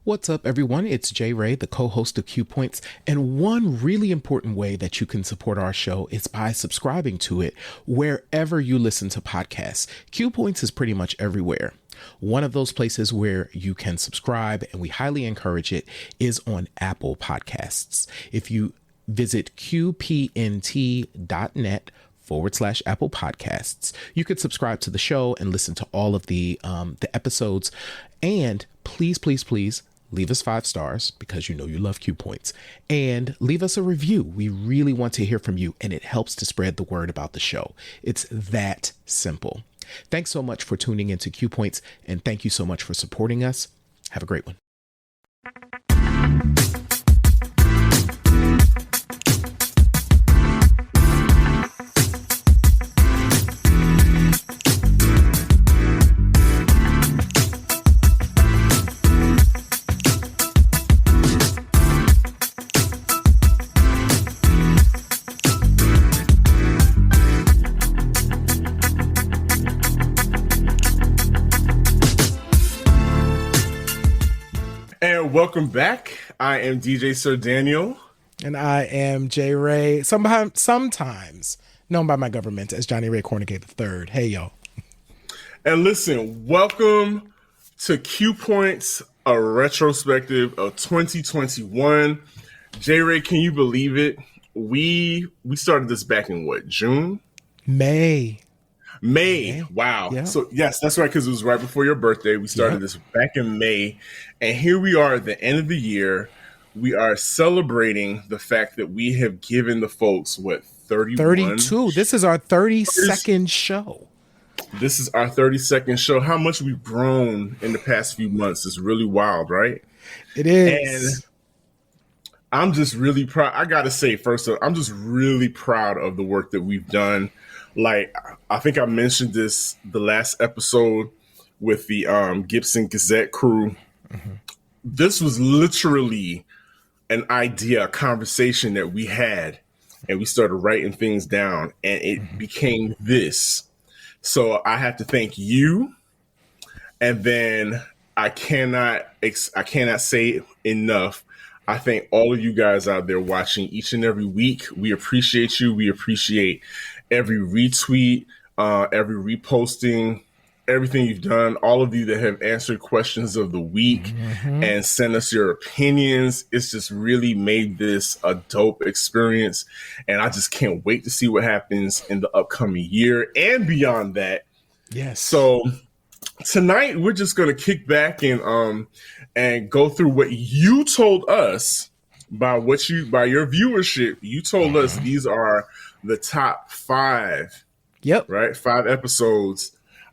What's up, everyone? It's Jay Ray, the co-host of Q Points, and one really important way that you can support our show is by subscribing to it wherever you listen to podcasts. Q Points is pretty much everywhere. One of those places where you can subscribe, and we highly encourage it, is on Apple Podcasts. If you visit qpnt.net/Apple Podcasts. You could subscribe to the show and listen to all of the episodes. And please, please, please leave us 5 stars because you know you love Q Points. And leave us a review. We really want to hear from you, and it helps to spread the word about the show. It's that simple. Thanks so much for tuning into Q Points, and thank you so much for supporting us. Have a great one. Welcome back. I am DJ Sir Daniel. And I am Jay Ray, sometimes known by my government as Johnny Ray Cornegay III. Hey, y'all. And listen, welcome to Q Points, a retrospective of 2021. Jay Ray, can you believe it? We started this back in what, June? May. Wow. Yeah. So yes, that's right, because it was right before your birthday. We started this back in May, and here we are at the end of the year. We are celebrating the fact that we have given the folks 32. This is our 32nd show. This is our 32nd show. How much we've grown in the past few months is really wild, right? It is. And I'm just really proud. I got to say, first of all, I'm just really proud of the work that we've done. Like, I think I mentioned this the last episode with the Gibson Gazette crew. Mm-hmm. This was literally an idea, a conversation that we had, and we started writing things down, and it became this. So I have to thank you, and then I cannot say enough. I thank all of you guys out there watching each and every week. We appreciate you. We appreciate every retweet, every reposting, everything you've done, all of you that have answered questions of the week and sent us your opinions. It's just really made this a dope experience. And I just can't wait to see what happens in the upcoming year and beyond that. Yes. So tonight we're just going to kick back and go through what you told us by your viewership. You told us these are the top 5. Yep. Right. 5 episodes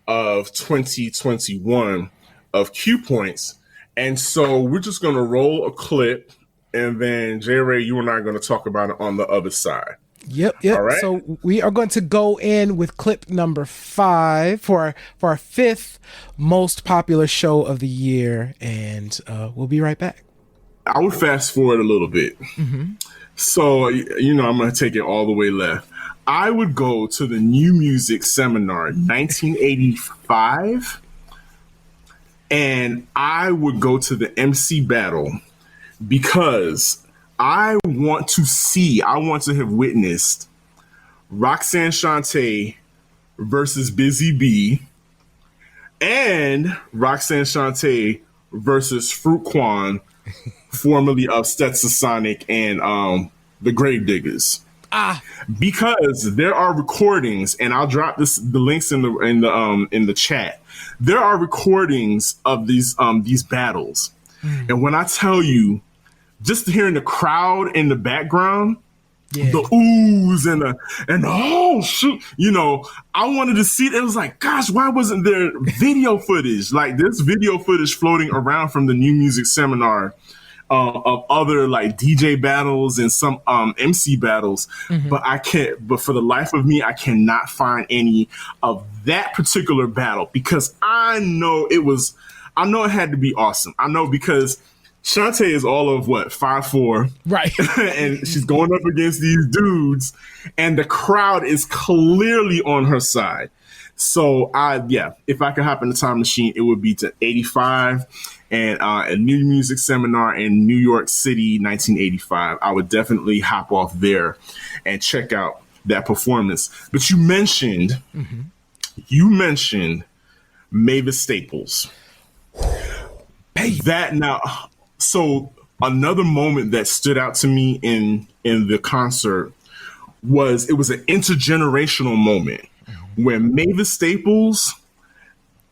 of 2021 of Q Points. And so we're just going to roll a clip, and then Jay Ray, you and I are going to talk about it on the other side. Yep. All right? So we are going to go in with clip number 5 for our 5th most popular show of the year, and we'll be right back. I would fast forward a little bit. So, I'm going to take it all the way left. I would go to the New Music Seminar 1985, and I would go to the MC battle because I want to have witnessed Roxanne Shante versus Busy B and Roxanne Shante versus Fruit Quan, formerly of Stetsasonic and the Gravediggers. Because there are recordings, and I'll drop the links in the chat. There are recordings of these battles, and when I tell you, just hearing the crowd in the background, the oohs and oh shoot, I wanted to see it. It was like, gosh, why wasn't there video footage? Like, there's video footage floating around from the New Music Seminar of other like DJ battles and some MC battles, but for the life of me, I cannot find any of that particular battle because I know it had to be awesome. I know because Shante is all of 5'4", right? And she's going up against these dudes, and the crowd is clearly on her side. So if I could hop in the time machine, it would be to 85 and a new music seminar in New York City, 1985. I would definitely hop off there and check out that performance. But you mentioned Mavis Staples. That now, so another moment that stood out to me in the concert was it was an intergenerational moment where Mavis Staples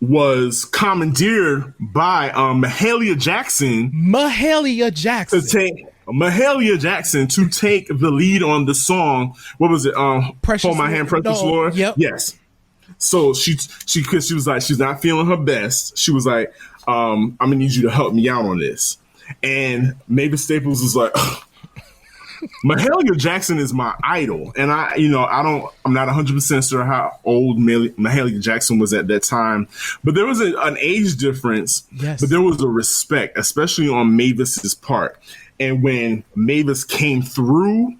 was commandeered by Mahalia Jackson. Mahalia Jackson to take the lead on the song. What was it? Precious Hold My Hand, Precious Lord. Yep. Yes. So she because she was like, she's not feeling her best. She was like, I'm gonna need you to help me out on this. And Mavis Staples was like, Mahalia Jackson is my idol, and I'm not 100% sure how old Mahalia Jackson was at that time, but there was an age difference. Yes. But there was a respect, especially on Mavis's part. And when Mavis came through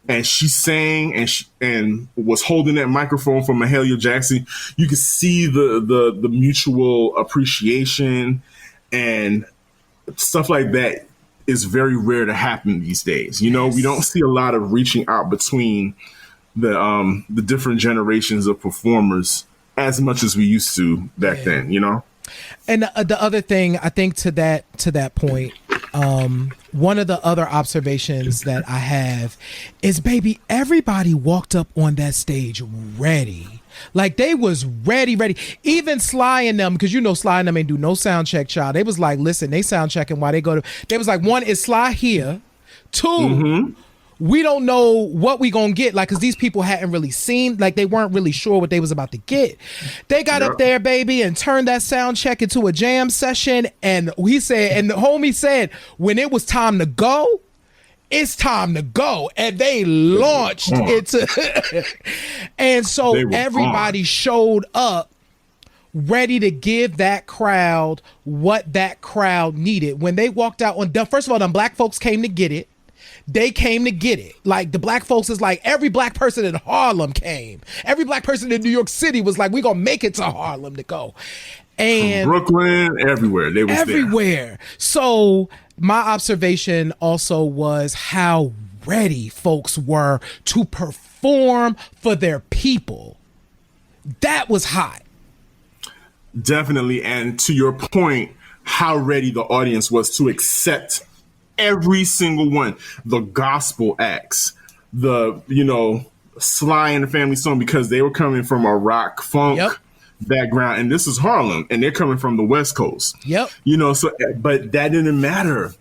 and she sang and was holding that microphone for Mahalia Jackson, you could see the mutual appreciation and stuff like that. Is very rare to happen these days. We don't see a lot of reaching out between the different generations of performers as much as we used to back then. And the other thing, I think to that point, one of the other observations that I have is, baby, everybody walked up on that stage ready. Like, they was ready. Even Sly and them, because Sly and them ain't do no sound check, child. They was like, listen, they sound checking while they go to. They was like, one, is Sly here? Two, we don't know what we gonna get. Like, because these people hadn't really seen, like, they weren't really sure what they was about to get. They got up there, baby, and turned that sound check into a jam session. And the homie said, when it was time to go, it's time to go, and they launched into and so everybody showed up ready to give that crowd what that crowd needed. When they walked out on, first of all, them black folks came to get it. They came to get it. Like, the black folks is like, every black person in Harlem came. Every black person in New York City was like, we gonna make it to Harlem to go. And from Brooklyn, everywhere. They was everywhere. There. So my observation also was how ready folks were to perform for their people. That was hot. Definitely. And to your point, how ready the audience was to accept every single one. The gospel acts, Sly and the Family Stone, because they were coming from a rock funk background, and this is Harlem, and they're coming from the West Coast. But that didn't matter.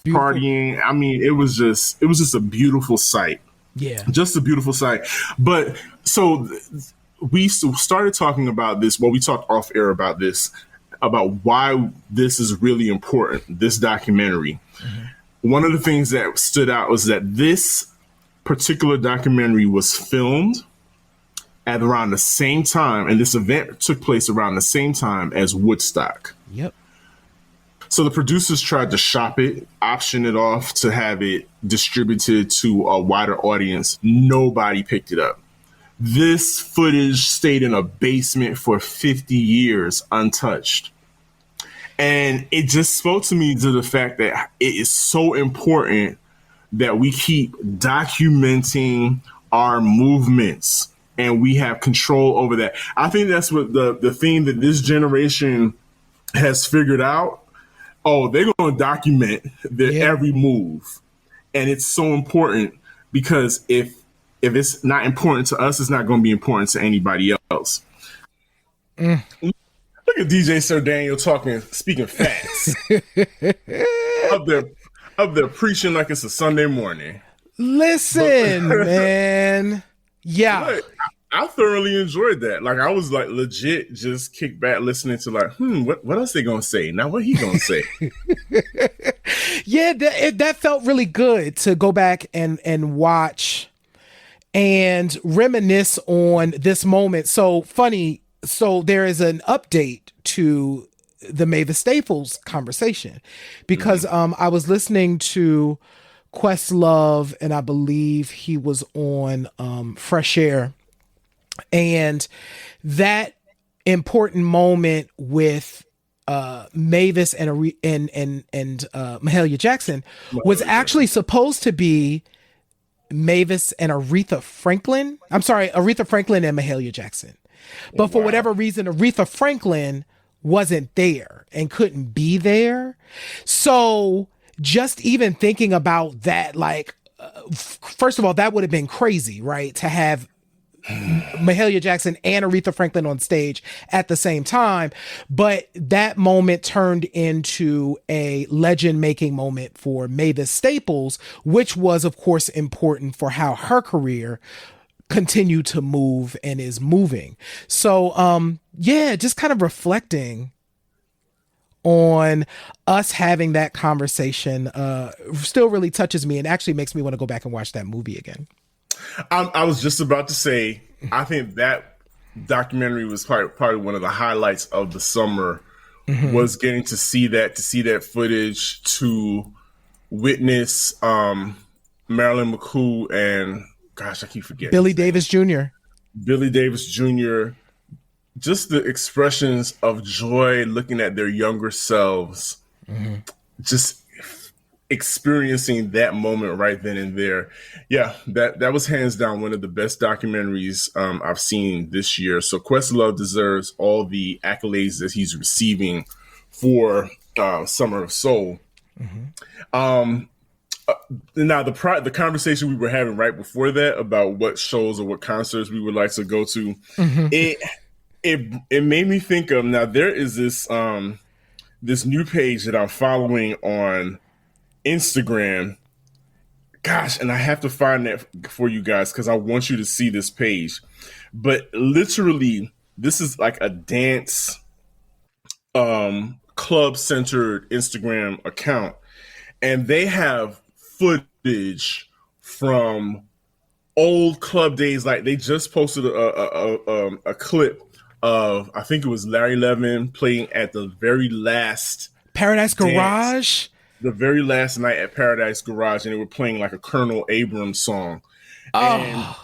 Beautiful. Partying, I mean, it was just a beautiful sight. Yeah, just a beautiful sight. But so we started talking about this. Well, we talked off air about this, about why this is really important. This documentary. One of the things that stood out was that this particular documentary was filmed at around the same time, and this event took place around the same time as Woodstock. Yep. So the producers tried to shop it, option it off to have it distributed to a wider audience. Nobody picked it up. This footage stayed in a basement for 50 years untouched. And it just spoke to me to the fact that it is so important that we keep documenting our movements and we have control over that. I think that's what the thing that this generation has figured out. Oh, they're going to document their every move. And it's so important because if it's not important to us, it's not going to be important to anybody else. Look at DJ Sir Daniel speaking facts. up there preaching like it's a Sunday morning. Listen, man. Yeah. Look, I thoroughly enjoyed that. Like, I was like legit just kicked back listening to like, what else they gonna say? Now what he gonna say? Yeah, that felt really good to go back and watch and reminisce on this moment. So funny. So there is an update to the Mavis Staples conversation because I was listening to Questlove, and I believe he was on Fresh Air. And that important moment with Mavis and Mahalia Jackson was actually supposed to be Mavis and Aretha Franklin. I'm sorry, Aretha Franklin and Mahalia Jackson. But for whatever reason, Aretha Franklin wasn't there and couldn't be there. So just even thinking about that, like, first of all, that would have been crazy, right? To have Mahalia Jackson and Aretha Franklin on stage at the same time. But that moment turned into a legend making moment for Mavis Staples, which was, of course, important for how her career continued to move and is moving. So, yeah, just kind of reflecting on us having that conversation still really touches me and actually makes me want to go back and watch that movie again. I was just about to say, I think that documentary was probably one of the highlights of the summer. Was getting to see that footage, to witness Marilyn McCoo and, gosh, I keep forgetting, Billy Davis Jr. Billy Davis Jr. Just the expressions of joy looking at their younger selves, just experiencing that moment right then and there. Yeah, that was hands down one of the best documentaries I've seen this year. So Questlove deserves all the accolades that he's receiving for Summer of Soul. Now the conversation we were having right before that about what shows or what concerts we would like to go to, it made me think of, now there is this this new page that I'm following on Instagram. Gosh, and I have to find that for you guys because I want you to see this page. But literally, this is like a dance club centered Instagram account, and they have footage from old club days. Like they just posted a clip of, I think it was Larry Levin playing at the very last Paradise Garage. The very last night at Paradise Garage, and they were playing like a Colonel Abrams song. And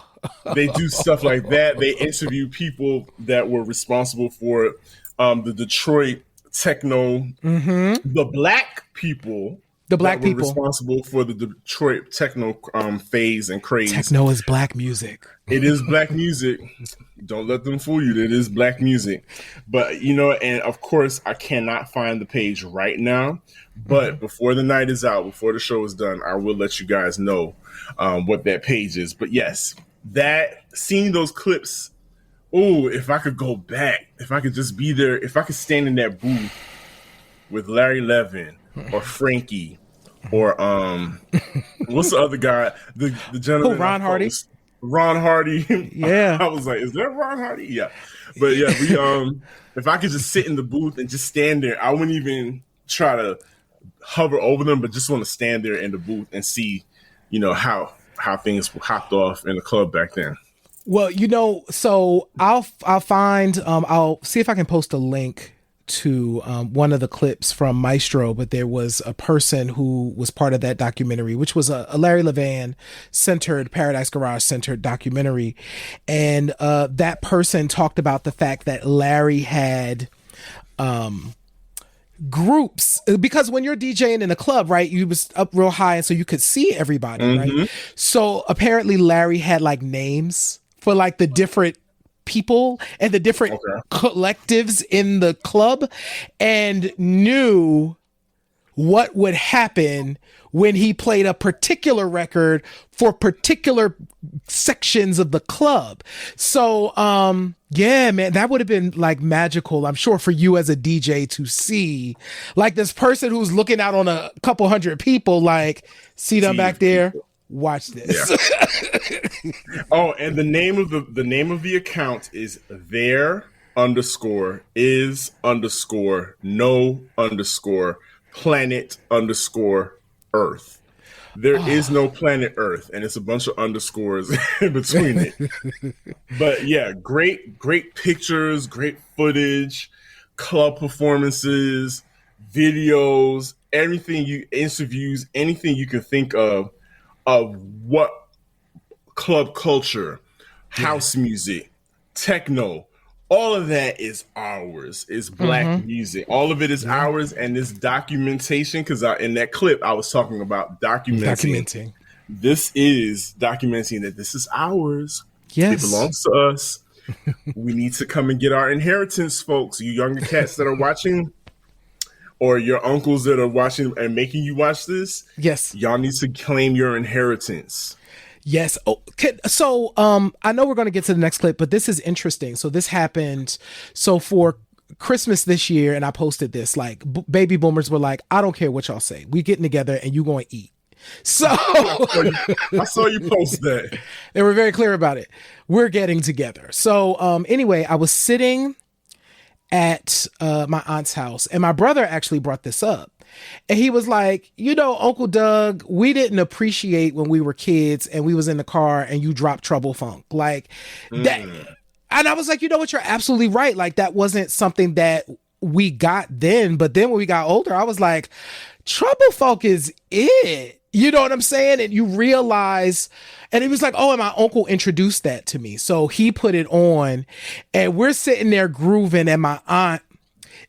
they do stuff like that. They interview people that were responsible for the Detroit techno, the black people. The black that were people responsible for the Detroit techno phase and craze. Techno is black music. It is black music. Don't let them fool you. It is black music. But, you know, and of course, I cannot find the page right now. But before the night is out, before the show is done, I will let you guys know what that page is. But yes, seeing those clips, if I could go back, if I could just be there, if I could stand in that booth with Larry Levin or Frankie or what's the other guy? The gentleman. Ron Hardy. Ron Hardy. Yeah. I was like, is that Ron Hardy? Yeah. But yeah, if I could just sit in the booth and just stand there, I wouldn't even try to hover over them, but just want to stand there in the booth and see, you know, how things hopped off in the club back then. Well, you know, so I'll find I'll see if I can post a link to one of the clips from Maestro, but there was a person who was part of that documentary, which was a Larry Levan centered, Paradise Garage centered documentary. And that person talked about the fact that Larry had groups, because when you're DJing in a club, right, you was up real high and so you could see everybody, right? So apparently Larry had like names for like the different people and the different collectives in the club, and knew what would happen when he played a particular record for particular sections of the club. So yeah, man, that would have been like magical, I'm sure, for you as a DJ to see like this person who's looking out on a couple hundred people, like, see them back there, watch this. Yeah. And the name of the account is there_no_planet_Earth. There is no planet Earth, and it's a bunch of underscores in between it. But yeah, great pictures, great footage, club performances, videos, interviews, anything you can think of what club culture, house music, techno, all of that is ours. Is Black music. All of it is ours. And this documentation, because in that clip I was talking about documenting. This is documenting that this is ours. Yes. It belongs to us. We need to come and get our inheritance, folks. You younger cats that are watching, or your uncles that are watching and making you watch this. Yes. Y'all need to claim your inheritance. Yes. Oh, so I know we're going to get to the next clip, but this is interesting. So this happened. So for Christmas this year, and I posted this, like baby boomers were like, I don't care what y'all say. We getting together and you going to eat. So I saw you post that. They were very clear about it. We're getting together. So anyway, I was sitting at my aunt's house, and my brother actually brought this up. And he was like, Uncle Doug, we didn't appreciate when we were kids and we was in the car and you dropped Trouble Funk. Like that. And I was like, you know what? You're absolutely right. Like that wasn't something that we got then. But then when we got older, I was like, Trouble Funk is it. You know what I'm saying? And you realize, and he was like, oh, and my uncle introduced that to me. So he put it on and we're sitting there grooving, and my aunt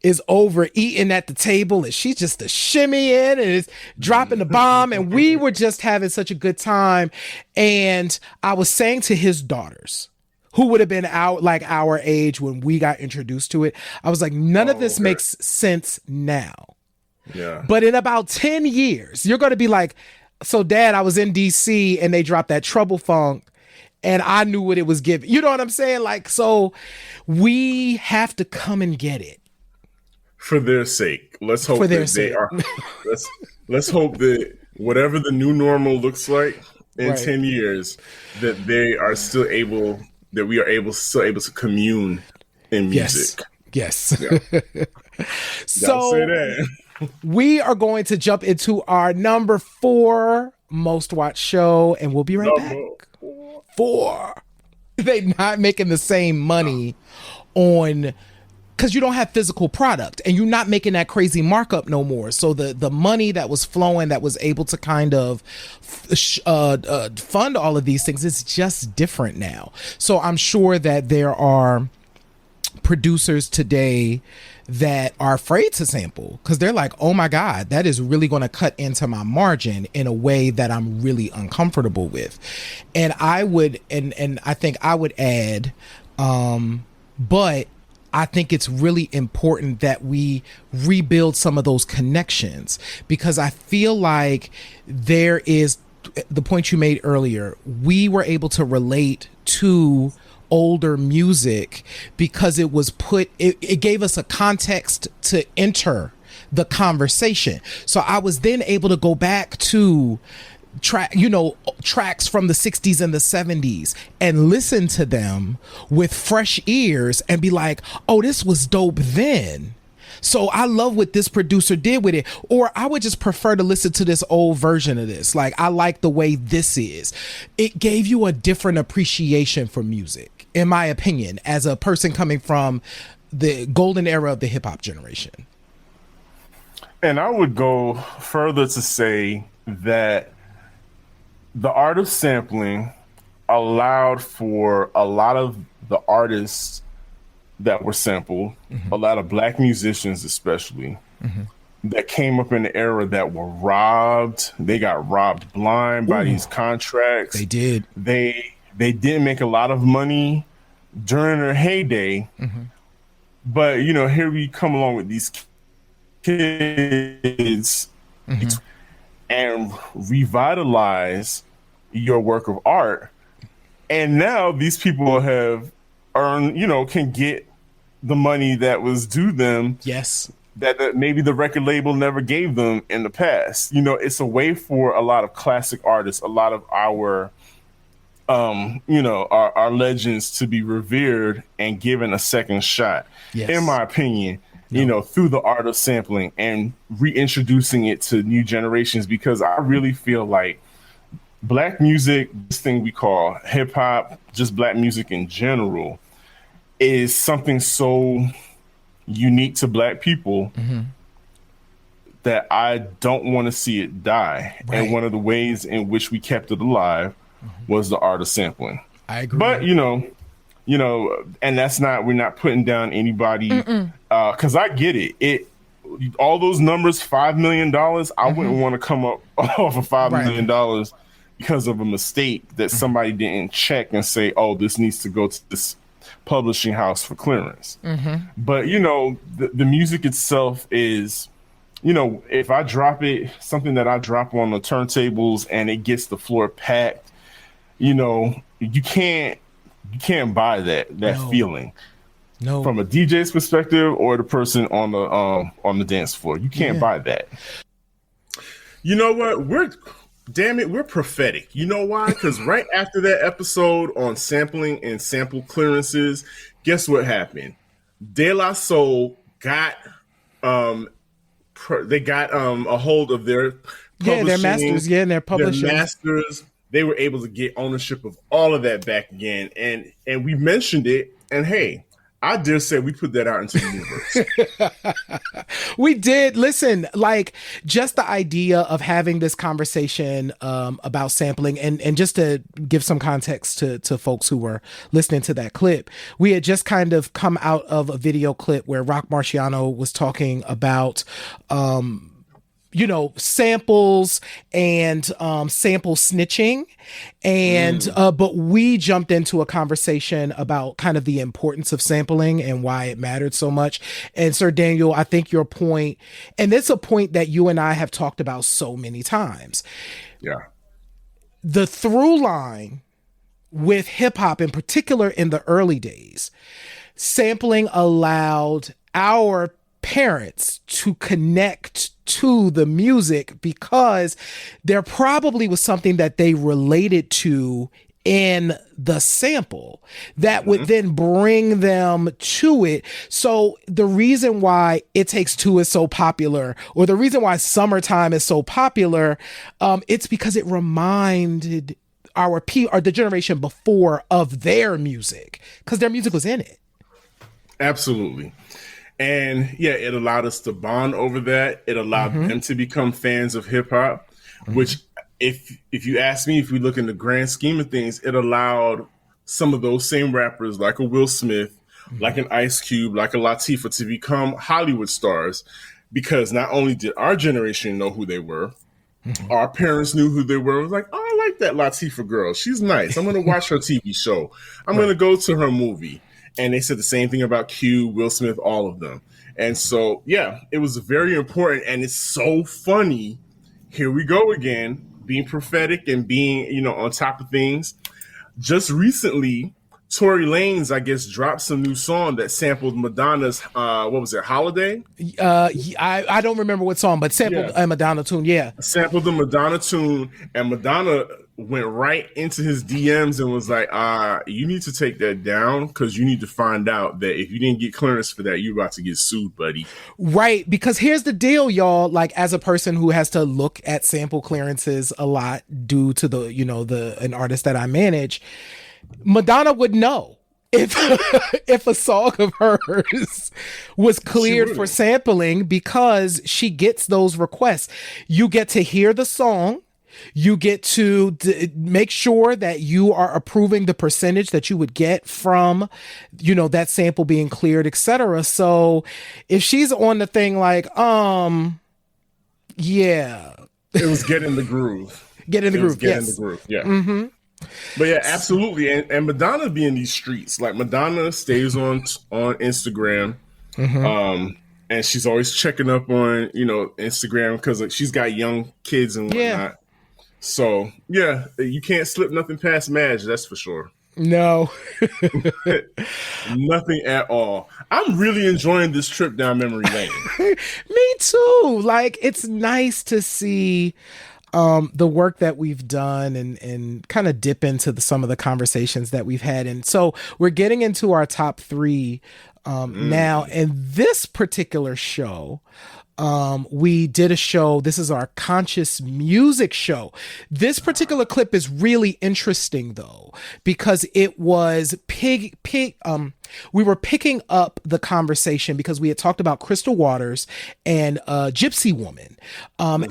is over eating at the table and she's just a shimmy in and is dropping the bomb. And we were just having such a good time. And I was saying to his daughters, who would have been our age when we got introduced to it, I was like, none of this makes sense now. Yeah. But in about 10 years, you're going to be like, so Dad, I was in DC and they dropped that Trouble Funk and I knew what it was giving. You know what I'm saying? Like, so we have to come and get it. For their sake. Let's hope they are. Let's hope that whatever the new normal looks like in 10 years, that they are still able, that we are still able to commune in music. Yes. Yeah. So say that. We are going to jump into our number 4 most watched show, and we'll be right back. 4. They not making the same money on, because you don't have physical product and you're not making that crazy markup no more. So the money that was flowing, that was able to kind of fund all of these things, is just different now. So I'm sure that there are producers today that are afraid to sample because they're like, oh my God, that is really going to cut into my margin in a way that I'm really uncomfortable with. And I would, and I think I would add, but I think it's really important that we rebuild some of those connections, because I feel like there is the point you made earlier. We were able to relate to older music because it was it gave us a context to enter the conversation. So I was then able to go back to tracks from the 60s and the 70s and listen to them with fresh ears and be like, oh, this was dope then. So I love what this producer did with it. Or I would just prefer to listen to this old version of this. Like, I like the way this is. It gave you a different appreciation for music, in my opinion, as a person coming from the golden era of the hip hop generation. And I would go further to say that the art of sampling allowed for a lot of the artists that were sampled, a lot of Black musicians especially, that came up in the era that were robbed. They got robbed blind by these contracts. They did. They didn't make a lot of money during their heyday. But, here we come along with these kids and revitalize your work of art. And now these people have earned, can get the money that was due them. Yes. That maybe the record label never gave them in the past. It's a way for a lot of classic artists, a lot of our, our legends to be revered and given a second shot, in my opinion, through the art of sampling and reintroducing it to new generations. Because I really feel like Black music, this thing we call hip hop, just Black music in general, is something so unique to Black people that I don't want to see it die. Right. And one of the ways in which we kept it alive was the art of sampling. I agree. But, you know, and we're not putting down anybody, because I get it. All those numbers, $5 million, I wouldn't want to come up off of $5 million because of a mistake that somebody didn't check and say, oh, this needs to go to this publishing house for clearance. But, you know, the music itself is, you know, if I drop it, something that I drop on the turntables and it gets the floor packed, you know, you can't buy that feeling. No. From a DJ's perspective or the person on the dance floor. You can't buy that. You know what? We're prophetic. You know why? Because right after that episode on sampling and sample clearances, guess what happened? De La Soul got a hold of their publishing, their masters, and their publishing. Their masters. They were able to get ownership of all of that back again, and we mentioned it. And hey, I dare say we put that out into the universe. We did. Listen, like, just the idea of having this conversation about sampling, and just to give some context to folks who were listening to that clip, we had just kind of come out of a video clip where Rock Marciano was talking about you know, samples and sample snitching. And but we jumped into a conversation about kind of the importance of sampling and why it mattered so much. And Sir Daniel, I think your point, and it's a point that you and I have talked about so many times. Yeah. The through line with hip hop, in particular in the early days, sampling allowed our parents to connect to the music because there probably was something that they related to in the sample that would then bring them to it. So the reason why It Takes Two is so popular, or the reason why Summertime is so popular, it's because it reminded or the generation before of their music, because their music was in it. Absolutely. And yeah, it allowed us to bond over that. It allowed them to become fans of hip hop, which if you ask me, if we look in the grand scheme of things, it allowed some of those same rappers like a Will Smith, like an Ice Cube, like a Latifah to become Hollywood stars, because not only did our generation know who they were, our parents knew who they were. It was like, oh, I like that Latifah girl. She's nice. I'm going to watch her TV show. I'm going to go to her movie. And they said the same thing about Q, Will Smith, all of them. And so, yeah, it was very important. And it's so funny. Here we go again, being prophetic and being, you know, on top of things. Just recently, Tory Lanez, I guess, dropped some new song that sampled Madonna's, what was it, Holiday? I don't remember what song, but sampled a Madonna tune, Sampled the Madonna tune, and Madonna went right into his DMs and was like, you need to take that down, because you need to find out that if you didn't get clearance for that, you're about to get sued, buddy. Right, because here's the deal, y'all. Like, as a person who has to look at sample clearances a lot due to the, you know, an artist that I manage, Madonna would know if if a song of hers was cleared for sampling, because she gets those requests. You get to hear the song. You get to make sure that you are approving the percentage that you would get from, you know, that sample being cleared, etc. So if she's on the thing like, yeah. It was Get in the Groove. Get in the Groove, Get in the Groove, yeah. But yeah, absolutely. And Madonna be in these streets. Like, Madonna stays on Instagram. And she's always checking up on, you know, Instagram, because like, she's got young kids and whatnot. Yeah. So, yeah, you can't slip nothing past Madge, that's for sure. No. Nothing at all. I'm really enjoying this trip down memory lane. Me too. Like, it's nice to see the work that we've done and kind of dip into some of the conversations that we've had. And so we're getting into our top three now. And this particular show, we did a show. This is our conscious music show. This particular clip is really interesting though, because it was we were picking up the conversation because we had talked about Crystal Waters and Gypsy Woman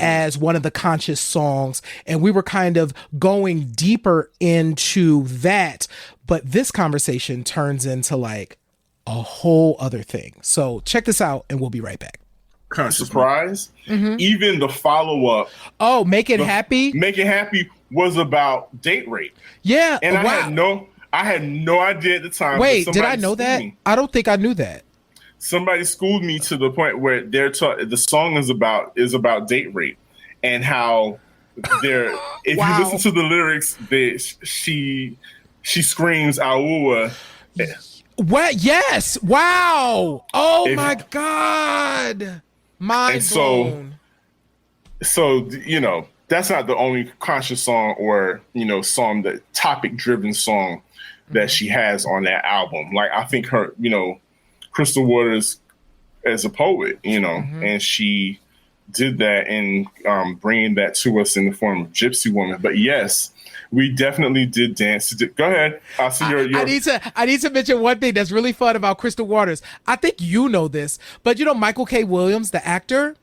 as one of the conscious songs. And we were kind of going deeper into that. But this conversation turns into like a whole other thing. So check this out and we'll be right back. Kind of surprise. Even the follow-up. Oh, Make It Happy? Make It Happy was about date rape. Yeah. And I had no idea at the time. Wait, did I know that? I don't think I knew that. Somebody schooled me to the point where the song is about date rape and how if you listen to the lyrics, she screams "Aua." What? Yes! Wow! Oh my God! Mind blown. So that's not the only conscious song or song, the topic driven song that she has on that album. Like I think her, Crystal Waters as a poet, and she did that in bringing that to us in the form of Gypsy Woman. But yes, we definitely did dance. Go ahead. I see your. I need to mention one thing that's really fun about Crystal Waters. I think you know this, but Michael K. Williams, the actor,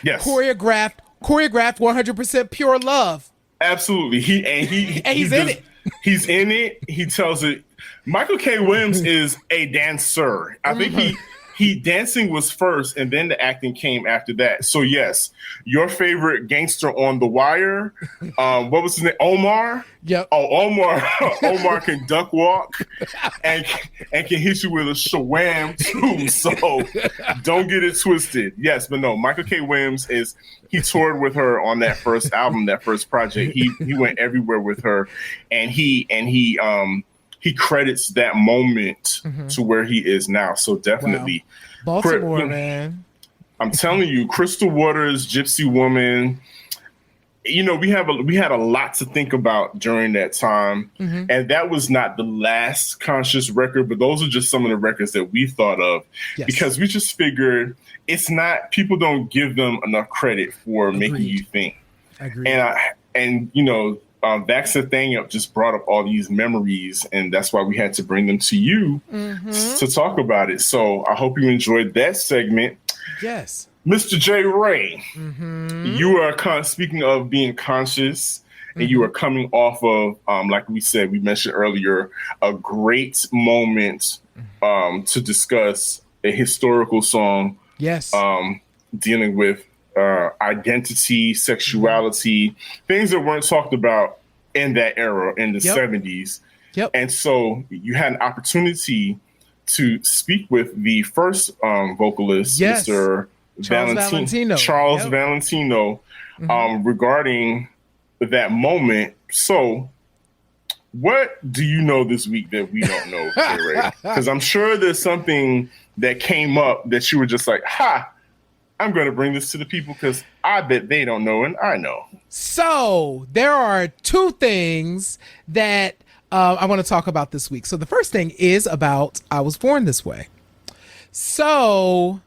yes, choreographed 100% Pure Love. Absolutely. He's in it. He's in it. He tells it. Michael K. Williams is a dancer. I think he dancing was first, and then the acting came after that. So yes, your favorite gangster on The Wire, what was his name? Omar. Yep. Oh, Omar can duck walk and can hit you with a shawam too. So don't get it twisted. Yes, but no, Michael K. Williams he toured with her on that first album, that first project. He went everywhere with her, and he credits that moment to where he is now. So definitely, wow. Baltimore, man. I'm telling you, Crystal Waters, Gypsy Woman. We had a lot to think about during that time, and that was not the last conscious record, but those are just some of the records that we thought of because we just figured it's not, people don't give them enough credit for making you think. Agreed. And Vax Nathaniel just brought up all these memories, and that's why we had to bring them to you to talk about it. So I hope you enjoyed that segment. Yes. Mr. J. Ray, you are speaking of being conscious, and you are coming off of, like we said, we mentioned earlier, a great moment to discuss a historical song. Yes. Dealing with identity, sexuality, things that weren't talked about in that era in the 70s. Yep. And so you had an opportunity to speak with the first vocalist, Mr. Charles Valentino, regarding that moment. So what do you know this week that we don't know, Ray? Because I'm sure there's something that came up that you were just like, I'm going to bring this to the people because I bet they don't know and I know. So there are two things that I want to talk about this week. So the first thing is about I Was Born This Way. So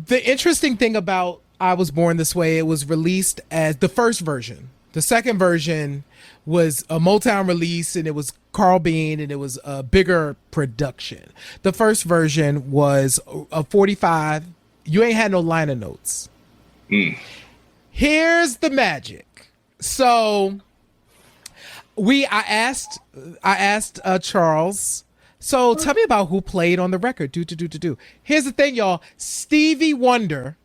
the interesting thing about I Was Born This Way, it was released as the first version. The second version was a Motown release, and it was Carl Bean, and it was a bigger production. The first version was a 45. You ain't had no liner notes. Here's the magic. So I asked Charles, so tell me about who played on the record. Here's the thing, y'all. Stevie Wonder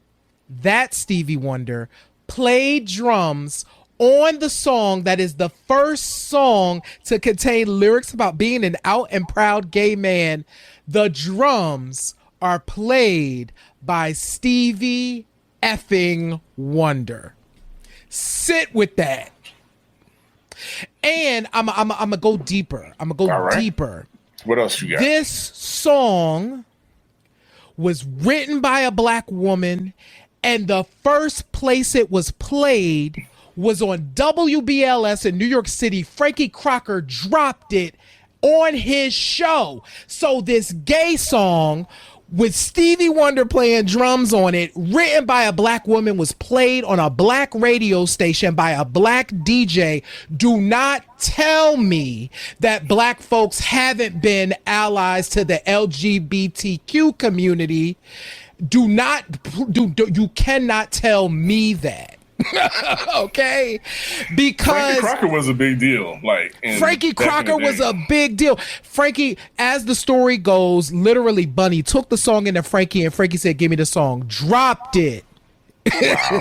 played drums on the song that is the first song to contain lyrics about being an out and proud gay man. The drums are played by Stevie effing Wonder. Sit with that. And I'm gonna go deeper. Deeper. What else you got? This song was written by a black woman, and the first place it was played was on WBLS in New York City. Frankie Crocker dropped it on his show. So this gay song with Stevie Wonder playing drums on it, written by a black woman, was played on a black radio station by a black DJ. Do not tell me that black folks haven't been allies to the LGBTQ community. You cannot tell me that. Okay, Frankie because Crocker was a big deal. Like Frankie Crocker was a big deal. Frankie, as the story goes, literally Bunny took the song into Frankie and Frankie said, "Give me the song," dropped it. wow.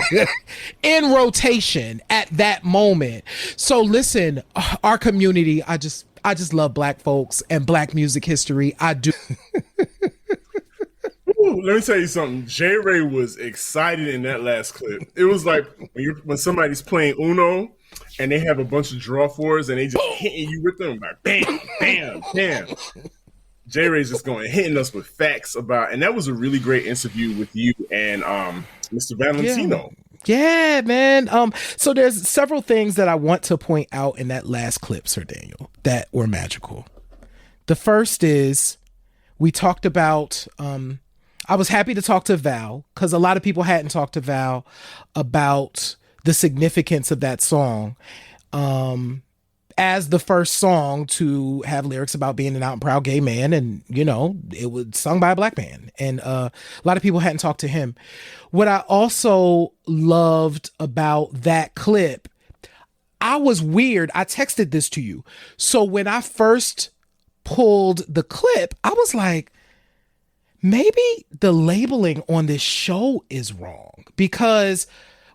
In rotation at that moment. So listen, our community, I just love black folks and black music history. I do. Ooh, let me tell you something. J. Ray was excited in that last clip. It was like when somebody's playing Uno and they have a bunch of draw fours and they just hitting you with them like bam, bam, bam. J. Ray's just going hitting us with facts about, and that was a really great interview with you and Mr. Valentino. Yeah, man. So there's several things that I want to point out in that last clip, Sir Daniel, that were magical. The first is we talked about I was happy to talk to Val because a lot of people hadn't talked to Val about the significance of that song as the first song to have lyrics about being an out and proud gay man. And, you know, it was sung by a black man. And a lot of people hadn't talked to him. What I also loved about that clip, I was weird. I texted this to you. So when I first pulled the clip, I was like, maybe the labeling on this show is wrong because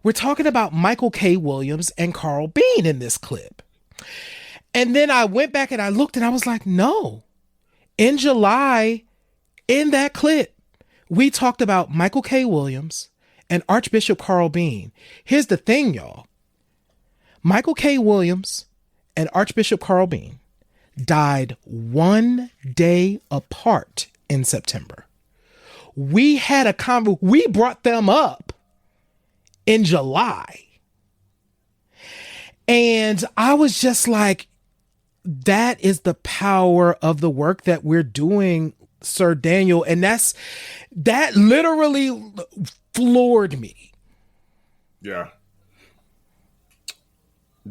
we're talking about Michael K. Williams and Carl Bean in this clip. And then I went back and I looked and I was like, no. In July, in that clip, we talked about Michael K. Williams and Archbishop Carl Bean. Here's the thing, y'all. Michael K. Williams and Archbishop Carl Bean died one day apart in September. We had a we brought them up in July. And I was just like, that is the power of the work that we're doing, Sir Daniel. And that literally floored me. Yeah.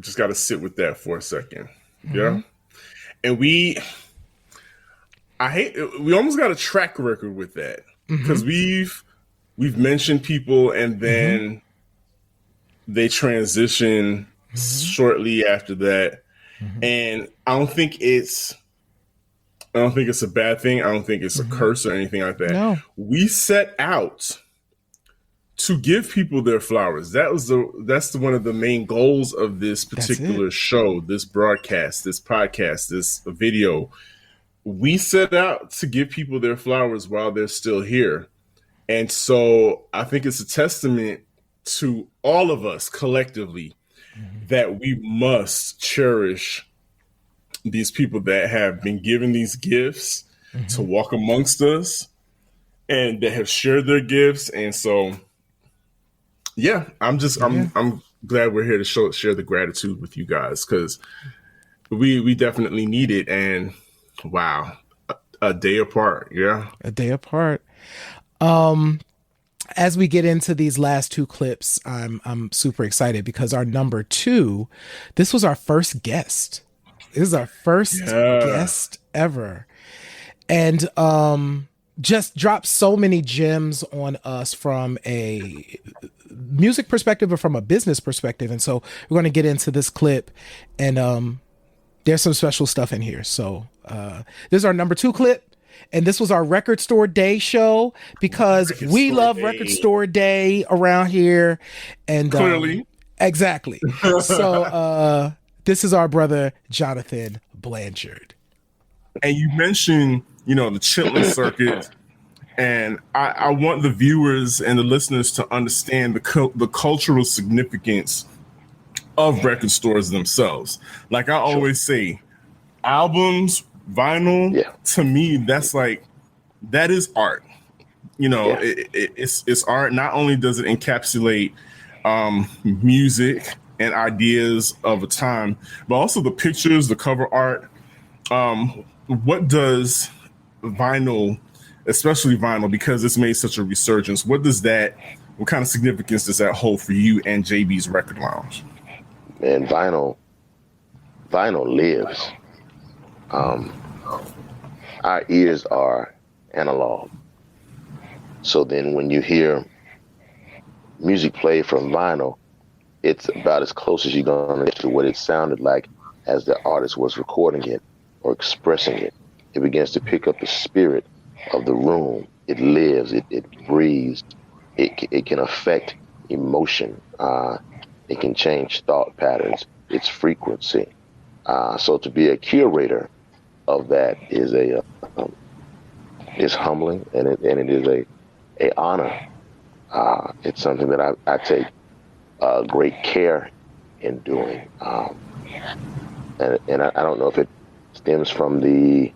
Just got to sit with that for a second. Mm-hmm. Yeah. And we almost got a track record with that because we've mentioned people and then they transition shortly after that. And I don't think it's a bad thing. I don't think it's a curse or anything like that. No. We set out to give people their flowers. That's one of the main goals of this particular show, this broadcast, this podcast, this video. We set out to give people their flowers while they're still here. And so I think it's a testament to all of us collectively that we must cherish these people that have been given these gifts to walk amongst us and that have shared their gifts. And so, yeah, I'm glad we're here to share the gratitude with you guys because we definitely need it. And wow, a day apart. Yeah. A day apart. As we get into these last two clips, I'm super excited because our number 2, this was our first guest. This is our first guest ever. And just dropped so many gems on us from a music perspective or from a business perspective. And so we're going to get into this clip and there's some special stuff in here. So this is our number 2 clip. And this was our Record Store Day show because we love Record Store Day around here. And clearly. Exactly. So this is our brother, Jonathan Blanchard. And you mentioned, the Chitlin Circuit. And I want the viewers and the listeners to understand the cultural significance of record stores themselves. Like I always say, albums, vinyl, to me, that is art. It's art. Not only does it encapsulate music and ideas of a time, but also the pictures, the cover art. What does vinyl, especially vinyl, because it's made such a resurgence, what kind of significance does that hold for you and JB's Record Lounge? Man, vinyl lives. Our ears are analog. So then when you hear music played from vinyl, it's about as close as you're going to get to what it sounded like as the artist was recording it or expressing it. It begins to pick up the spirit of the room. It lives, it breathes, it can affect emotion. It can change thought patterns, its frequency. So to be a curator of that is humbling, and it is a honor. It's something that I take great care in doing, and I don't know if it stems from the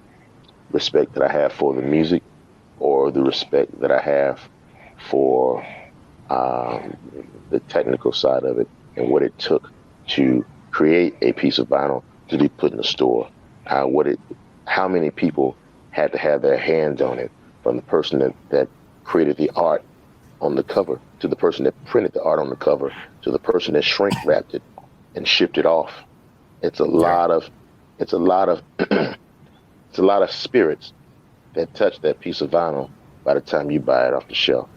respect that I have for the music or the respect that I have for the technical side of it and what it took to create a piece of vinyl to be put in the store. How many people had to have their hands on it, from the person that created the art on the cover to the person that printed the art on the cover to the person that shrink wrapped it and shipped it off. It's a lot of it's a lot of it's a lot of spirits that touch that piece of vinyl by the time you buy it off the shelf.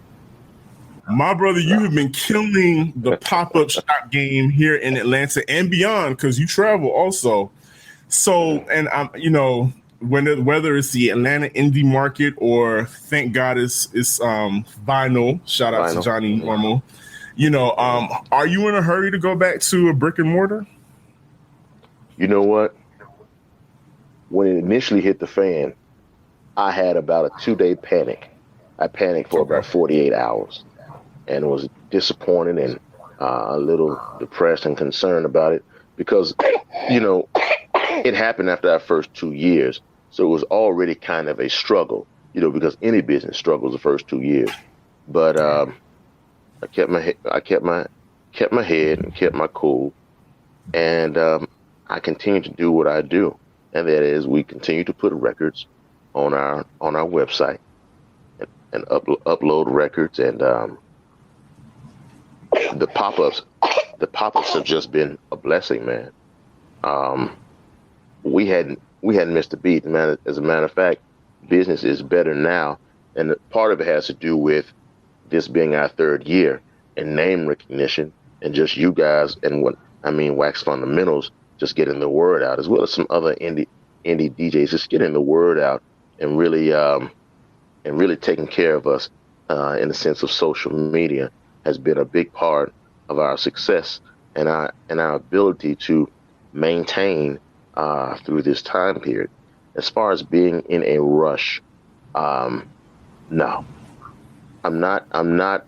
My brother, you have been killing the pop-up shop game here in Atlanta and beyond, because you travel also. So, and I'm, whether it's the Atlanta indie market or thank God it's vinyl. Shout out to Johnny Normal. Are you in a hurry to go back to a brick and mortar? You know what? When it initially hit the fan, I had about a 2-day panic. I panicked for about 48 hours and was disappointed and a little depressed and concerned about it because, it happened after our first 2 years. So it was already kind of a struggle, because any business struggles the first 2 years. But I kept my head and kept my cool, and I continued to do what I do, and that is we continue to put records on our website and upload records, and the pop-ups have just been a blessing, man. We hadn't missed a beat, man. As a matter of fact, business is better now, and part of it has to do with this being our 3rd year and name recognition, and just you guys and Wax Fundamentals just getting the word out, as well as some other indie DJs just getting the word out and really taking care of us in the sense of social media has been a big part of our success and our ability to maintain through this time period. As far as being in a rush, no, I'm not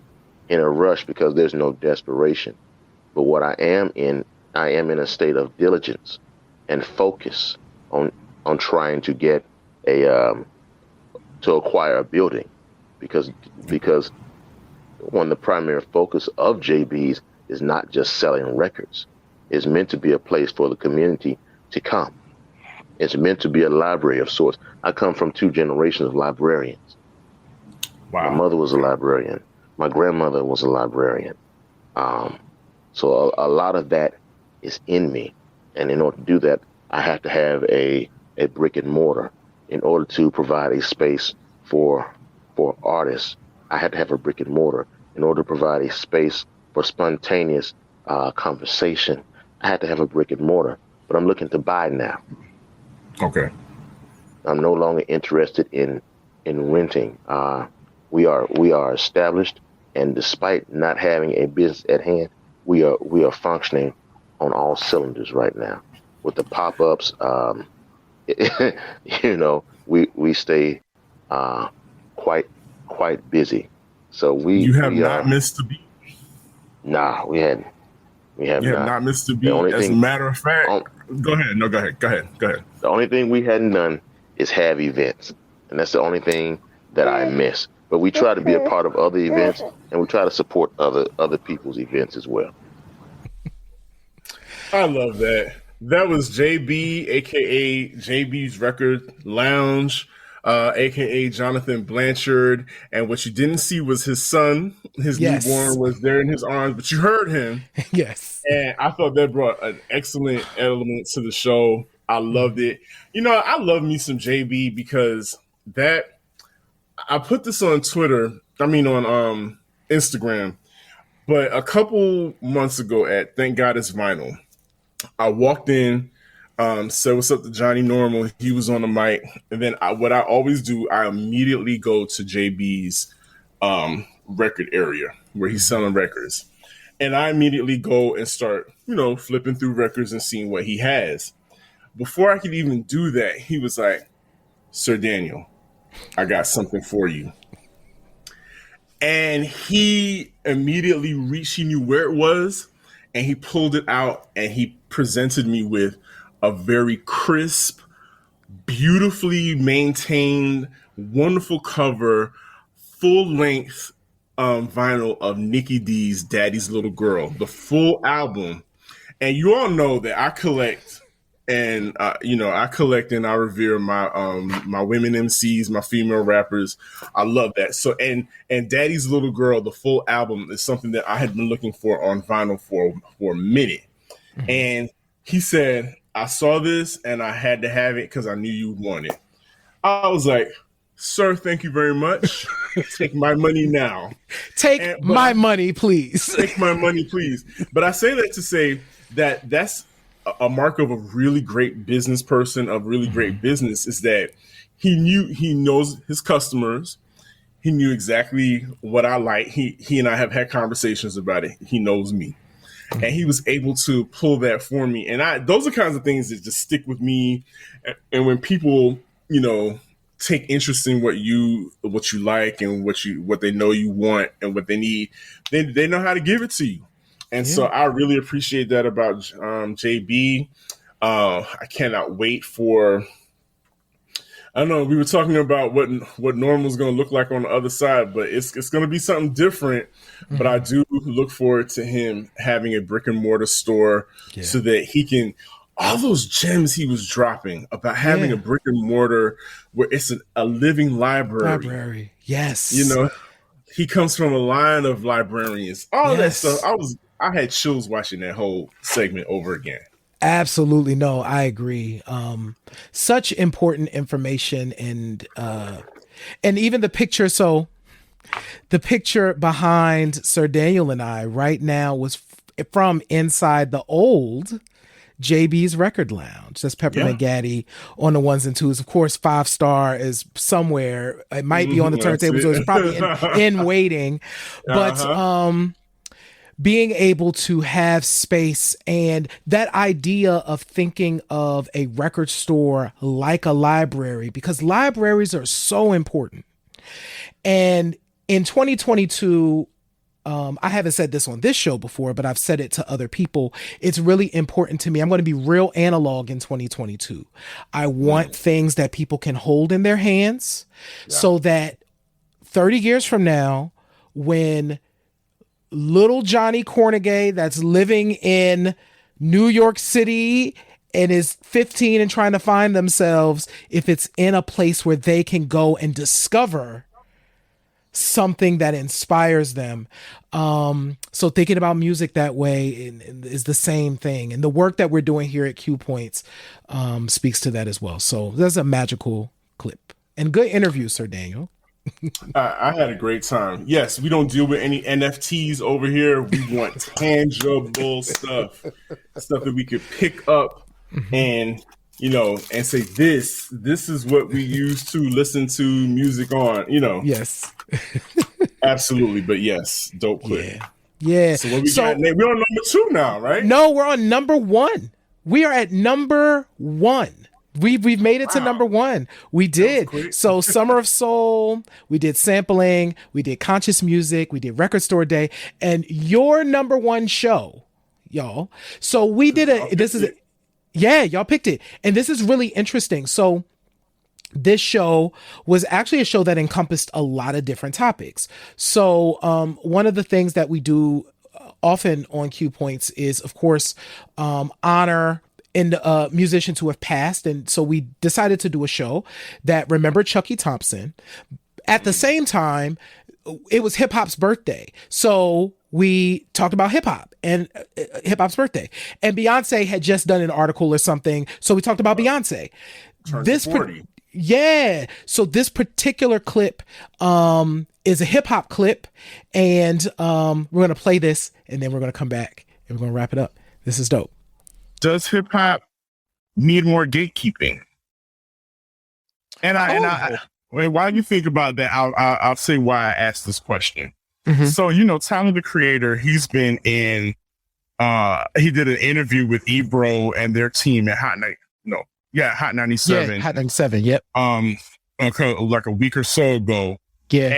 in a rush because there's no desperation. But what I am in a state of diligence and focus on trying to get to acquire a building, because one, the primary focus of JB's is not just selling records. It's meant to be a place for the community to come. It's meant to be a library of sorts. I come from 2 generations of librarians. Wow. My mother was a librarian. My grandmother was a librarian. So a lot of that is in me. And in order to do that, I have to have a brick and mortar. In order to provide a space for artists, I had to have a brick and mortar. In order to provide a space for spontaneous conversation, I had to have a brick and mortar. But I'm looking to buy now. Okay. I'm no longer interested in renting. We are established, and despite not having a business at hand, we are functioning on all cylinders right now. With the pop-ups, we stay quite busy. So you have not missed a beat. Nah, we hadn't. We have not missed a beat. As a matter of fact, go ahead. No, go ahead. The only thing we hadn't done is have events, and that's the only thing that I miss. But we try to be a part of other events, and we try to support other people's events as well. I love that. That was JB, aka JB's Record Lounge, aka Jonathan Blanchard. And what you didn't see was his son, his newborn, was there in his arms, but you heard him. Yes. And I thought that brought an excellent element to the show. I loved it. I love me some JB because I put this on Twitter. On Instagram. But a couple months ago at Thank God It's Vinyl, I walked in, said what's up to Johnny Normal. He was on the mic. And then what I always do, I immediately go to JB's record area where he's selling records. And I immediately go and start, flipping through records and seeing what he has. Before I could even do that, he was like, Sir Daniel, I got something for you. And he immediately reached, he knew where it was, and he pulled it out and he presented me with a very crisp, beautifully maintained, wonderful cover, full length vinyl of Nikki D's Daddy's Little Girl, the full album. And you all know that I collect, and I collect and I revere my my women MCs, my female rappers. I love that. So and Daddy's Little Girl, the full album, is something that I had been looking for on vinyl for a minute. Mm-hmm. And he said, I saw this and I had to have it because I knew you would want it. I was like, sir, thank you very much. Take my money now. Take my money, please. Take my money, please. But I say that to say that that's a mark of a really great business person, of really great business, is that he knows his customers. He knew exactly what I like. He and I have had conversations about it. He knows me. And he was able to pull that for me. And those are kinds of things that just stick with me. And when people, take interest in what you like and what they know you want and what they need, they know how to give it to you. And so I really appreciate that about JB. I cannot wait for, I don't know, we were talking about what Normal is going to look like on the other side, but it's going to be something different. Mm-hmm. But I do look forward to him having a brick and mortar store so that he can, all those gems he was dropping about having a brick and mortar where it's a living library. Yes. He comes from a line of librarians. All that stuff. I had chills watching that whole segment over again. Absolutely. No, I agree. Such important information and even the picture. So the picture behind Sir Daniel and I right now was from inside the old JB's Record Lounge. That's Peppermint Gaddy on the ones and twos. Of course, 5 Star is somewhere. It might be on the turntable, so it's probably in waiting. But being able to have space and that idea of thinking of a record store like a library, because libraries are so important. And in 2022, I haven't said this on this show before, but I've said it to other people. It's really important to me. I'm going to be real analog in 2022. I want things that people can hold in their hands so that 30 years from now, when little Johnny Cornegay that's living in New York City and is 15 and trying to find themselves, if it's in a place where they can go and discover something that inspires them. So thinking about music that way is the same thing. And the work that we're doing here at Q Points speaks to that as well. So that's a magical clip and good interview, Sir Daniel. I had a great time. Yes, we don't deal with any NFTs over here. We want tangible stuff that we could pick up and and say this is what we used to listen to music on. Yes, absolutely. But yes, dope clip. Yeah. So what we got? We're on number 2 now, right? No, we're on number 1. We are at number 1. We've made it to number 1. We did. So Summer of Soul, we did sampling, we did conscious music, we did record store day, and your number 1 show, y'all. So we did y'all picked it. And this is really interesting. So this show was actually a show that encompassed a lot of different topics. So one of the things that we do often on Q Points is, of course, honor and musicians who have passed. And so we decided to do a show that remembered Chucky Thompson. At the same time, it was hip hop's birthday. So we talked about hip hop and hip hop's birthday. And Beyonce had just done an article or something. So we talked about Beyonce. So this particular clip is a hip hop clip, and we're gonna play this, and then we're gonna come back and we're gonna wrap it up. This is dope. Does hip hop need more gatekeeping? While you think about that, I'll say why I asked this question. Mm-hmm. So, Tyler the Creator, he's been in. He did an interview with Ebro and their team at Hot 97. Yeah, Hot 97. Yep. Like a week or so ago. Yeah.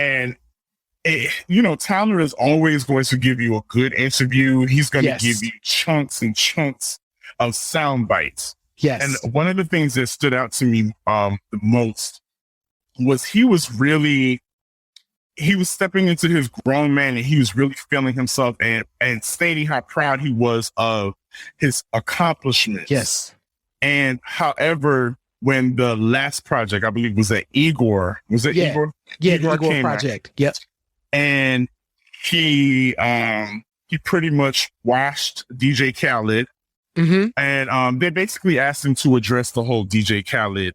And Tyler is always going to give you a good interview. He's going to give you chunks and chunks of sound bites. Yes. And one of the things that stood out to me the most was he was stepping into his grown man, and he was really feeling himself and stating how proud he was of his accomplishments. Yes. And however, when the last project, I believe, was at Igor. Was it Igor? Yeah, Igor project. Out. Yep. And he pretty much washed DJ Khaled. Mm-hmm. And they basically asked him to address the whole DJ Khaled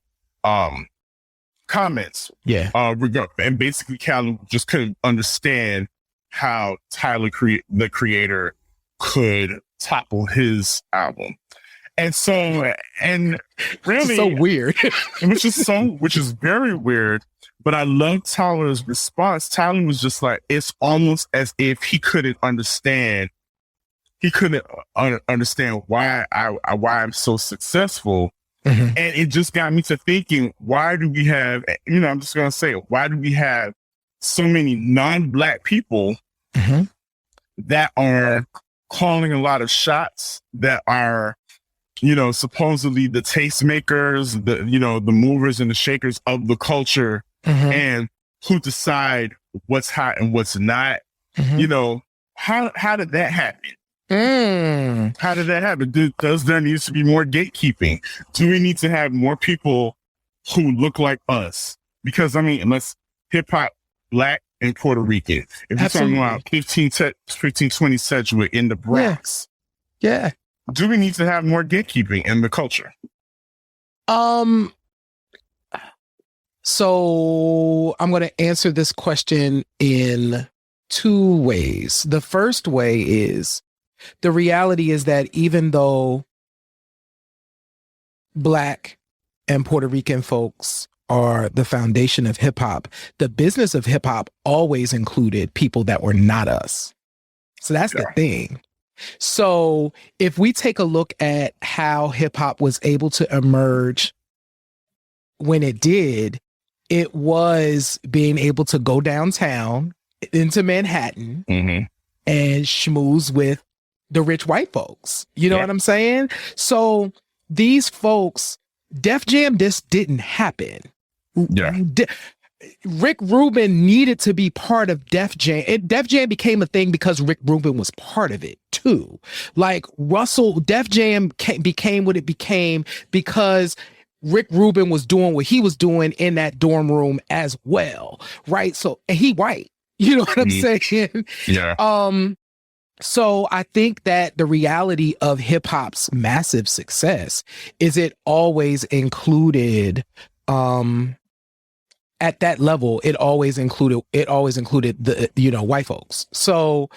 comments. Yeah. And basically Khaled just couldn't understand how Tyler the Creator could topple his album. And so, and really, so weird. which is very weird. But I love Tyler's response. Tyler was just like, it's almost as if he couldn't understand. He couldn't understand why I'm so successful. Mm-hmm. And it just got me to thinking, why do we have, I'm just going to say, why do we have so many non-Black people mm-hmm. that are calling a lot of shots, that are, supposedly the tastemakers, the movers and the shakers of the culture, mm-hmm. and who decide what's hot and what's not? Mm-hmm. How did that happen? How did that happen? Does there need to be more gatekeeping? Do we need to have more people who look like us? Because unless hip hop, Black and Puerto Rican, if you're talking about 1520 Sedgwick in the Bronx, yeah. Do we need to have more gatekeeping in the culture? So I'm going to answer this question in two ways. The first way is, the reality is that even though Black and Puerto Rican folks are the foundation of hip hop, the business of hip hop always included people that were not us. So that's the thing. So if we take a look at how hip hop was able to emerge when it did, it was being able to go downtown into Manhattan mm-hmm. and schmooze with the rich white folks. You know what I'm saying? So these folks, Def Jam, this didn't happen. Yeah. Rick Rubin needed to be part of Def Jam. Def Jam became a thing because Rick Rubin was part of it too. Like Def Jam became what it became because Rick Rubin was doing what he was doing in that dorm room as well, right? So, and he white. You know what I'm saying? Yeah. So I think that the reality of hip hop's massive success is it always included, at that level, it always included the, white folks. So,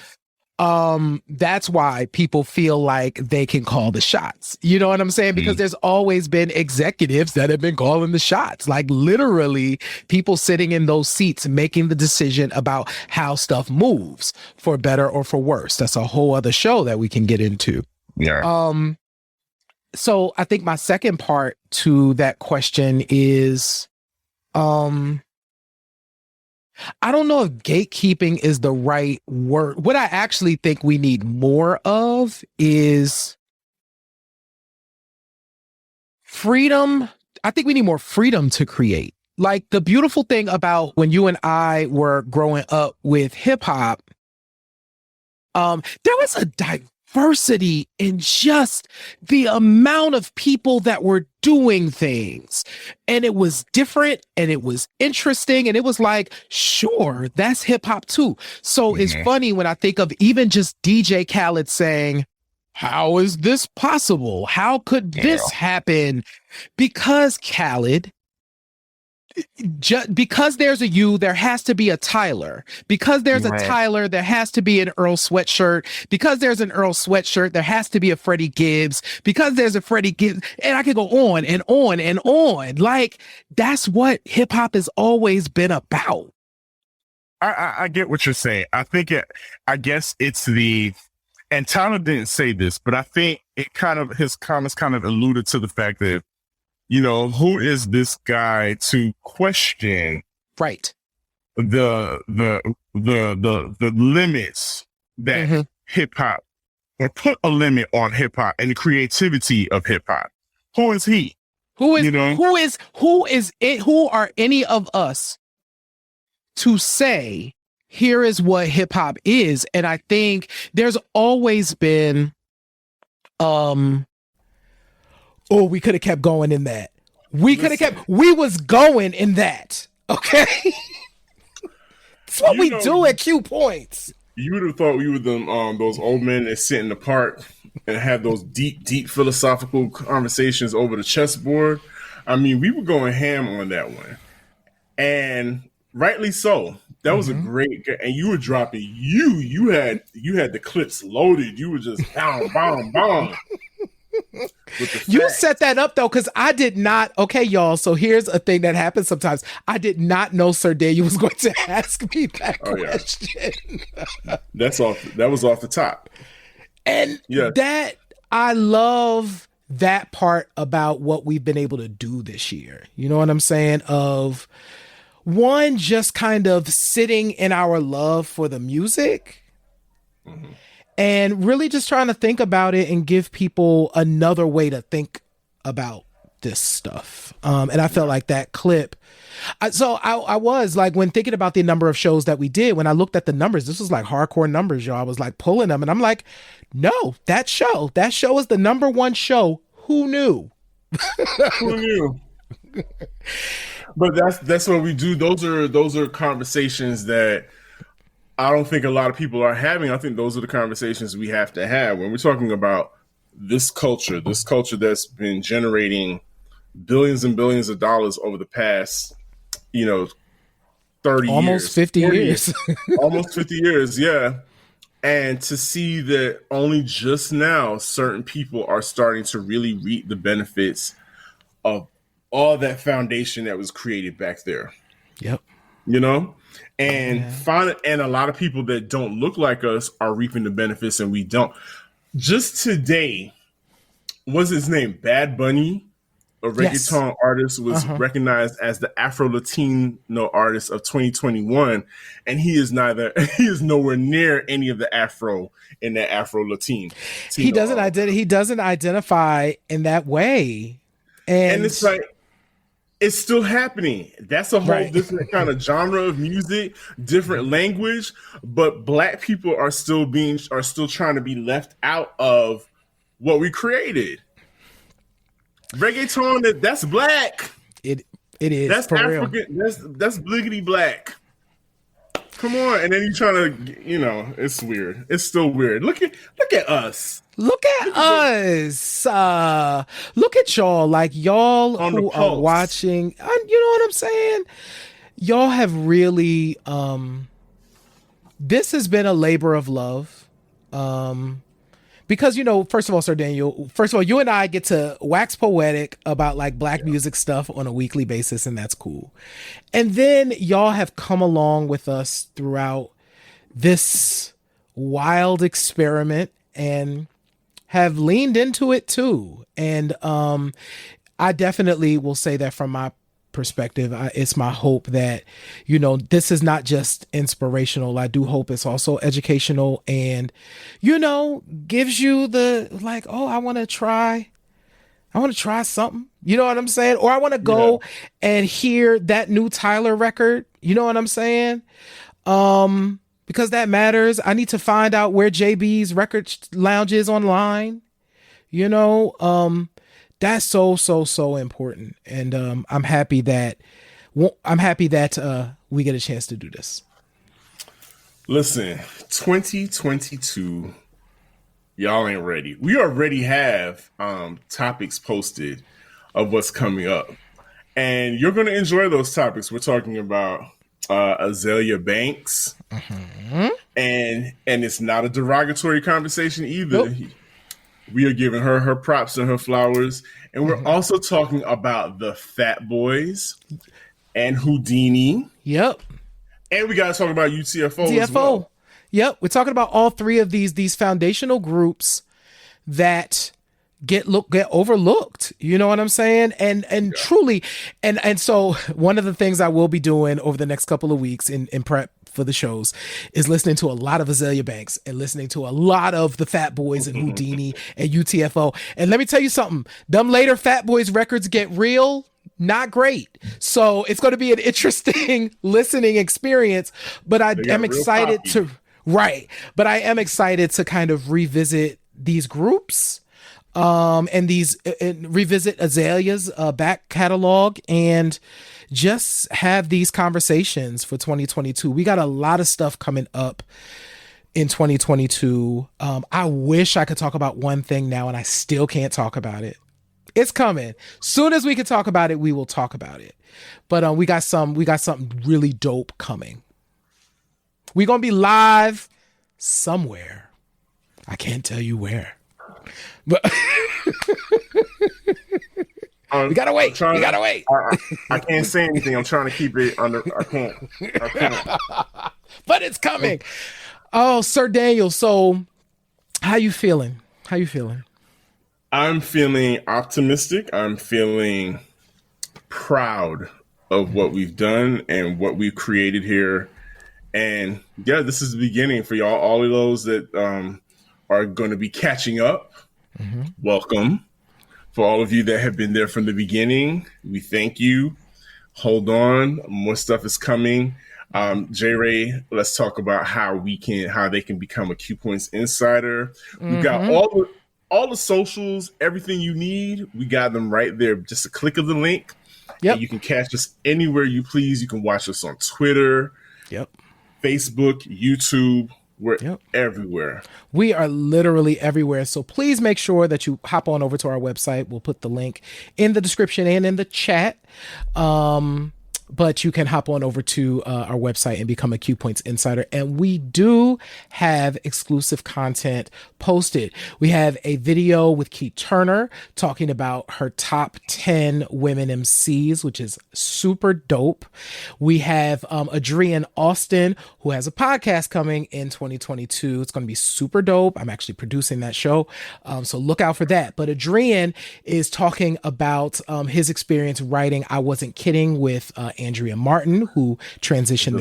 that's why people feel like they can call the shots. You know what I'm saying? Because there's always been executives that have been calling the shots, like literally people sitting in those seats making the decision about how stuff moves, for better or for worse. That's a whole other show that we can get into. Yeah. So I think my second part to that question is, I don't know if gatekeeping is the right word. What I actually think we need more of is freedom. I think we need more freedom to create. Like, the beautiful thing about when you and I were growing up with hip hop, there was a diversity in just the amount of people that were doing things, and it was different and it was interesting, and it was like, sure, that's hip hop too. So it's funny when I think of even just DJ Khaled saying, how is this possible? How could this happen? Because Khaled because there's a you, there has to be a Tyler. Because there's a Tyler, there has to be an Earl Sweatshirt. Because there's an Earl Sweatshirt, there has to be a Freddie Gibbs. Because there's a Freddie Gibbs, and I could go on and on and on. Like, that's what hip hop has always been about. I get what you're saying. I guess it's the, and Tyler didn't say this, but I think his comments kind of alluded to the fact that, you know, who is this guy to question right the limits that hip hop, or put a limit on hip hop and the creativity of hip hop? Who is he? Who are any of us to say, here is what hip hop is? And I think there's always been, we could have kept going in that. We was going in that. Okay. That's what we do at Q Points. You would have thought we were those old men that sit in the park and have those deep philosophical conversations over the chessboard. I mean, we were going ham on that one. And rightly so. That was a great, and you were dropping. You had the clips loaded. You were just bomb. You set that up though, because I did not. Okay, y'all. So here's a thing that happens sometimes. I did not know Sir Daniel was going to ask me that question. That was off the top. And that, I love that part about what we've been able to do this year. You know what I'm saying? Of one, just kind of sitting in our love for the music and really just trying to think about it and give people another way to think about this stuff. And I felt like that clip. I was like, when thinking about the number of shows that we did, when I looked at the numbers, this was like hardcore numbers, y'all. I was like pulling them and I'm like, no, that show is the number one show. Who knew? Who knew? But that's what we do. Those are conversations that I don't think a lot of people are having. I think those are the conversations we have to have when we're talking about this culture that's been generating billions and billions of dollars over the past, 30 almost years. 50 years. Almost 50 years, yeah. And to see that only just now certain people are starting to really reap the benefits of all that foundation that was created back there. Yep. And and a lot of people that don't look like us are reaping the benefits and we don't. Just today, what's his name? Bad Bunny, a reggaeton artist, was recognized as the Afro-Latino artist of 2021. And he is nowhere near any of the Afro in that Afro-Latino. He doesn't identify in that way. And it's like, it's still happening. That's a whole different kind of genre of music, different language, but Black people are still trying to be left out of what we created. Reggaeton, that's Black. It is. That's African. Real. That's bliggity Black. Come on, and then you trying to, it's weird. It's still weird. Look at us. Look at us. Look at y'all. Like, y'all who are watching. You know what I'm saying? Y'all have really, this has been a labor of love. Because, first of all, Sir Daniel, you and I get to wax poetic about like Black music stuff on a weekly basis, and that's cool. And then y'all have come along with us throughout this wild experiment and have leaned into it too. And I definitely will say that from my perspective, it's my hope that, this is not just inspirational. I do hope it's also educational and, gives you the like, oh, I want to try something. You know what I'm saying? Or I want to go and hear that new Tyler record. You know what I'm saying? Because that matters. I need to find out where JB's record lounge is online. That's so important. And I'm happy that we get a chance to do this. Listen, 2022, y'all ain't ready. We already have topics posted of what's coming up. and you're going to enjoy those topics. We're talking about Azalea Banks, and it's not a derogatory conversation either. Nope. We are giving her props and her flowers, and we're also talking about the Fat Boys and Houdini. Yep. And we got to talk about UTFO as well. Yep. We're talking about all three of these foundational groups that get overlooked. You know what I'm saying? And truly, and so one of the things I will be doing over the next couple of weeks in prep for the shows is listening to a lot of Azalea Banks and listening to a lot of the Fat Boys and Houdini and UTFO. And let me tell you something, them later Fat Boys records get real, not great. So it's going to be an interesting listening experience, but I am excited but I am excited to kind of revisit these groups and revisit Azalea's back catalog and just have these conversations for 2022. We got a lot of stuff coming up in 2022. I wish I could talk about one thing now and I still can't talk about it. It's coming. Soon as we can talk about it, we will talk about it. But we got something really dope coming. We're going to be live somewhere. I can't tell you where. But we gotta wait. I can't say anything. I'm trying to keep it under. I can't. But it's coming. Oh, Sir Daniel. So, how you feeling? I'm feeling optimistic. I'm feeling proud of what we've done and what we've created here. And yeah, this is the beginning for y'all. All of those that are going to be catching up. Welcome. For all of you that have been there from the beginning, we thank you. Hold on, more stuff is coming. J Ray, let's talk about how they can become a Q Points Insider. We've got all the socials, everything you need. We got them right there. Just a click of the link. Yep. And you can catch us anywhere you please. You can watch us on Twitter, Facebook, YouTube. We're everywhere. We are literally everywhere. So please make sure that you hop on over to our website. We'll put the link in the description and in the chat. But you can hop on over to our website and become a Q Points Insider. And we do have exclusive content posted. We have a video with Keith Turner talking about her top 10 women MCs, which is super dope. We have Adrienne Austin, who has a podcast coming in 2022. It's going to be super dope. I'm actually producing that show. So look out for that. But Adrienne is talking about his experience writing I Wasn't Kidding with Andrea Martin, who transitioned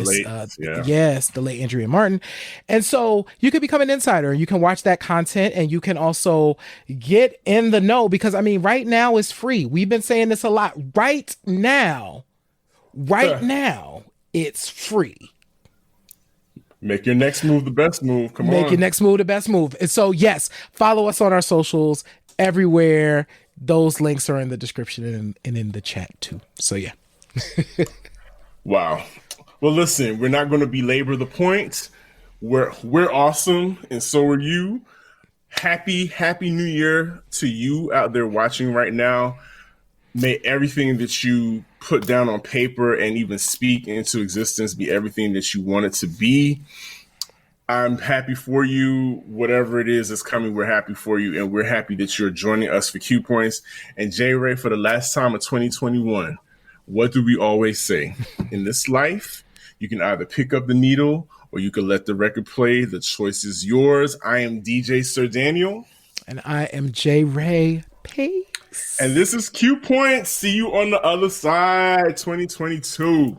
the late Andrea Martin. And so you can become an insider. You can watch that content and you can also get in the know because, I mean, right now is free. We've been saying this a lot. Right now, it's free. Make your next move the best move. Come on. Make your next move the best move. And so, yes, follow us on our socials everywhere. Those links are in the description and in the chat too. So, yeah. Wow. Well, listen, we're not going to belabor the point. We're awesome, and so are you. Happy New Year to you out there watching right now. May everything that you put down on paper and even speak into existence be everything that you want it to be. I'm happy for you. Whatever it is that's coming, we're happy for you, and we're happy that you're joining us for Q Points. And J Ray, for the last time of 2021, what do we always say? In this life, you can either pick up the needle or you can let the record play. The choice is yours. I am DJ Sir Daniel. And I am J Ray. Peace. And this is Q Points. See you on the other side, 2022.